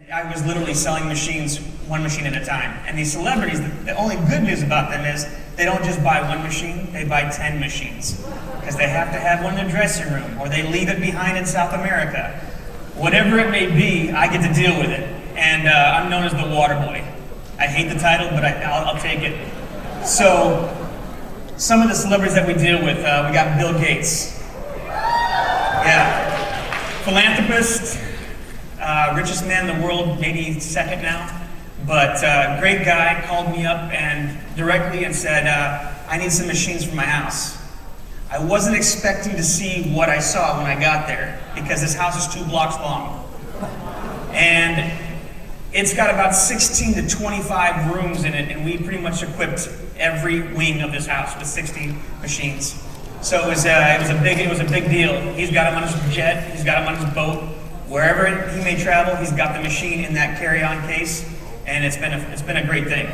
I was literally selling machines, one machine at a time. And these celebrities, the only good news about them is they don't just buy one machine, they buy 10 machines. Because they have to have one in their dressing room, or they leave it behind in South America. Whatever it may be, I get to deal with it. And I'm known as the water boy. I hate the title, but I'll take it. So, some of the celebrities that we deal with, we got Bill Gates. Yeah. Philanthropist, richest man in the world, maybe second now. But great guy, called me up and directly and said, I need some machines for my house. I wasn't expecting to see what I saw when I got there, because this house is 2 blocks long. And it's got about 16 to 25 rooms in it, and we pretty much equipped every wing of this house with 60 machines. So it was a big deal. He's got them on his jet, he's got them on his boat. Wherever he may travel, he's got the machine in that carry-on case, and it's been a great thing.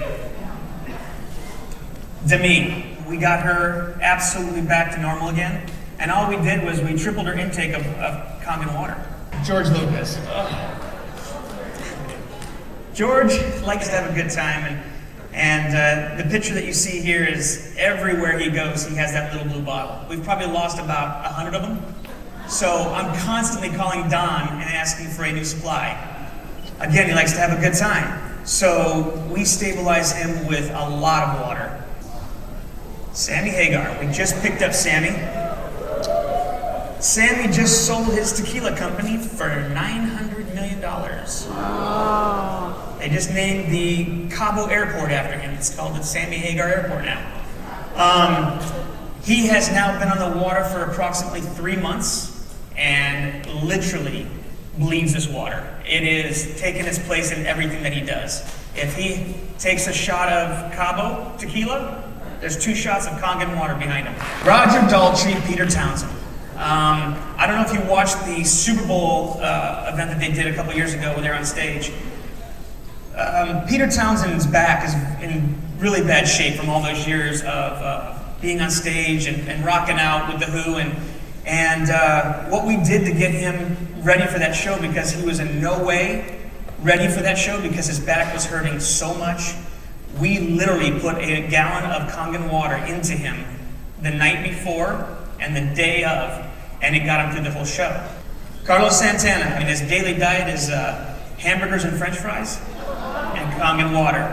Demi, we got her absolutely back to normal again, and all we did was we tripled her intake of Kangen water. George Lopez. George likes to have a good time, and the picture that you see here is everywhere he goes, he has that little blue bottle. We've probably lost about 100 of them, so I'm constantly calling Don and asking for a new supply. Again, he likes to have a good time, so we stabilize him with a lot of water. Sammy Hagar, we just picked up Sammy. Sammy just sold his tequila company for $900 million. Oh. They just named the Cabo Airport after him. It's called the Sammy Hagar Airport now. He has now been on the water for approximately 3 months and literally bleeds this water. It is taking its place in everything that he does. If he takes a shot of Cabo tequila, there's 2 shots of Kangen water behind him. Roger Daltrey, Peter Townsend. I don't know if you watched the Super Bowl event that they did a couple years ago when they were on stage. Peter Townsend's back is in really bad shape from all those years of being on stage and rocking out with The Who. And what we did to get him ready for that show, because he was in no way ready for that show because his back was hurting so much, we literally put a gallon of Kangen water into him the night before and the day of, and it got him through the whole show. Carlos Santana, I mean, his daily diet is hamburgers and French fries and Kangen water.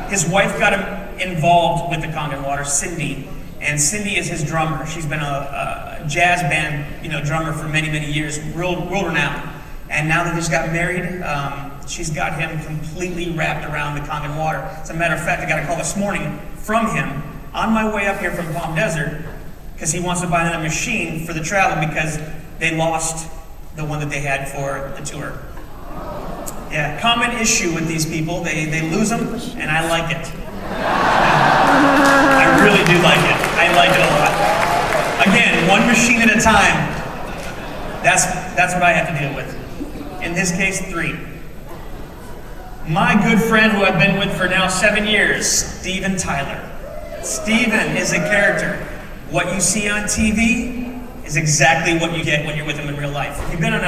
His wife got him involved with the Kangen water, Cindy, and Cindy is his drummer. She's been a jazz band, drummer for many, many years, world renowned. And now that they just got married, she's got him completely wrapped around the Kangen water. As a matter of fact, I got a call this morning from him on my way up here from Palm Desert, because he wants to buy another machine for the travel because they lost the one that they had for the tour. Yeah, common issue with these people, they lose them, and I like it. I really do like it. I like it a lot. Again, 1 machine at a time. That's what I have to deal with. In this case, 3. My good friend who I've been with for now 7 years, Steven Tyler. Steven is a character. What you see on TV is exactly what you get when you're with him in real life. If you've been to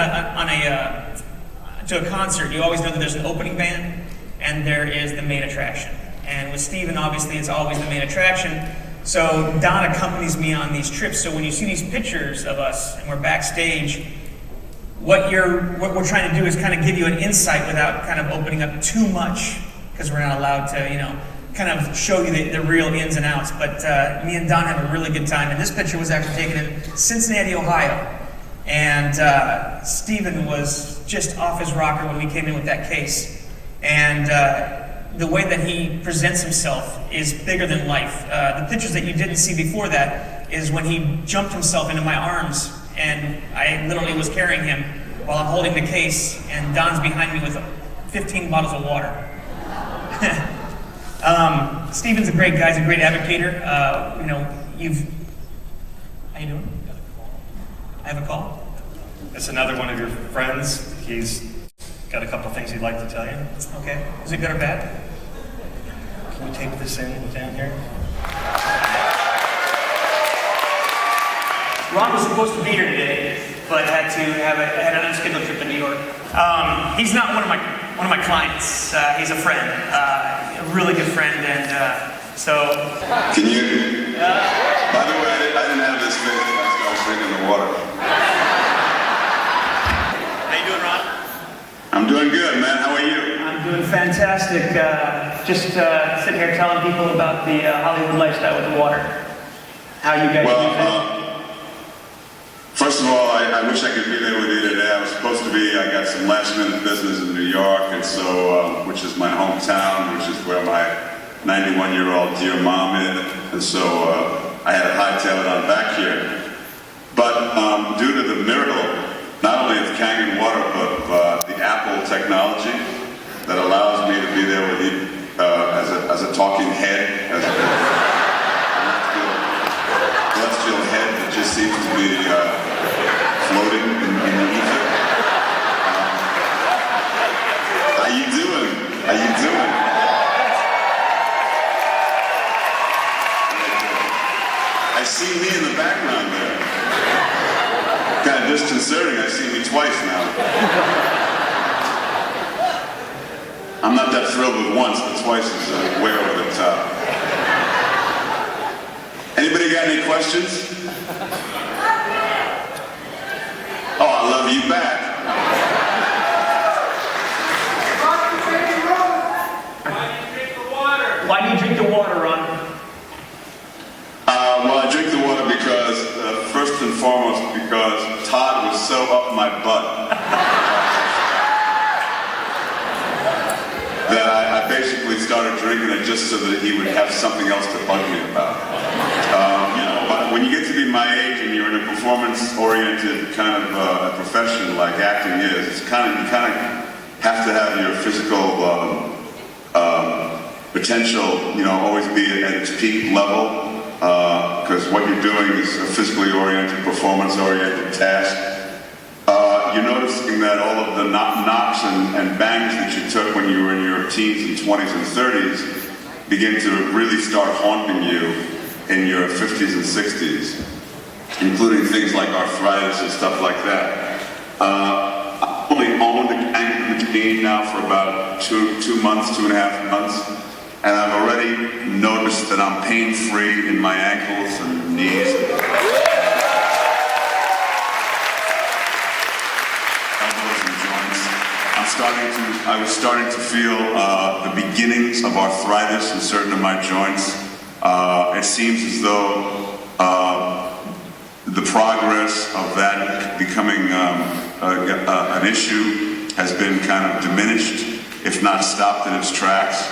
a concert, you always know that there's an opening band and there is the main attraction. And with Steven, obviously, it's always the main attraction. So Don accompanies me on these trips. So when you see these pictures of us and we're backstage, what we're trying to do is kind of give you an insight without kind of opening up too much, because we're not allowed to, kind of show you the real ins and outs. But me and Don have a really good time. And this picture was actually taken in Cincinnati, Ohio. And Steven was just off his rocker when we came in with that case. And the way that he presents himself is bigger than life. The pictures that you didn't see before that is when he jumped himself into my arms, and I literally was carrying him while I'm holding the case, and Don's behind me with 15 bottles of water. Steven's a great guy, he's a great advocator. How you doing? I have a call. It's another one of your friends. He's got a couple things he'd like to tell you. Okay. Is it good or bad? Can we tape this in down here? Ron was supposed to be here today, but had an unscheduled trip to New York. He's not one of my clients. He's a friend, a really good friend, and so. Can you? By the way, I didn't have this face when I started drinking the water. How you doing, Ron? I'm doing good, man. How are you? I'm doing fantastic. Just sitting here telling people about the Hollywood lifestyle with the water. How you guys use it? First of all, I wish I could be there with you today. I was supposed to be. I got some last-minute business in New York, and so, which is my hometown, which is where my 91-year-old dear mom is, and so I had to hightail it on back here. But due to the miracle, not only of Kangen Water, but the Apple technology that allows me to be there with you as a talking head, as a celestial head that just seems to be floating in the ether. How you doing? How you doing? I see me in the background there. Kind of disconcerting. I see me twice now. I'm not that thrilled with once, but twice is way over the top. Anybody got any questions? Oh, I love you back. Why do you drink the water, Ron? Well, I drink the water because, first and foremost, because Todd was so up my butt that I basically started drinking it just so that he would have something else to bug me about. But when you get to be my age and you're in a performance-oriented kind of profession like acting is, you kind of have to have your physical potential, always be at its peak level. Because what you're doing is a physically oriented, performance-oriented task. You're noticing that all of the knocks and bangs that you took when you were in your teens and 20s and 30s begin to really start haunting you in your 50s and 60s, including things like arthritis and stuff like that. I've only owned a Kangen machine now for about 2 months, 2.5 months. And I've already noticed that I'm pain-free in my ankles and knees. Elbows and joints. I was starting to feel the beginnings of arthritis in certain of my joints. It seems as though the progress of that becoming an issue has been kind of diminished, if not stopped in its tracks.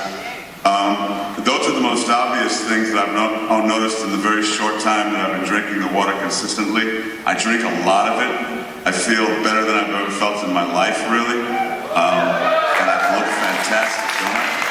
Those are the most obvious things that I've noticed in the very short time that I've been drinking the water consistently. I drink a lot of it. I feel better than I've ever felt in my life, really. And I look fantastic, don't I?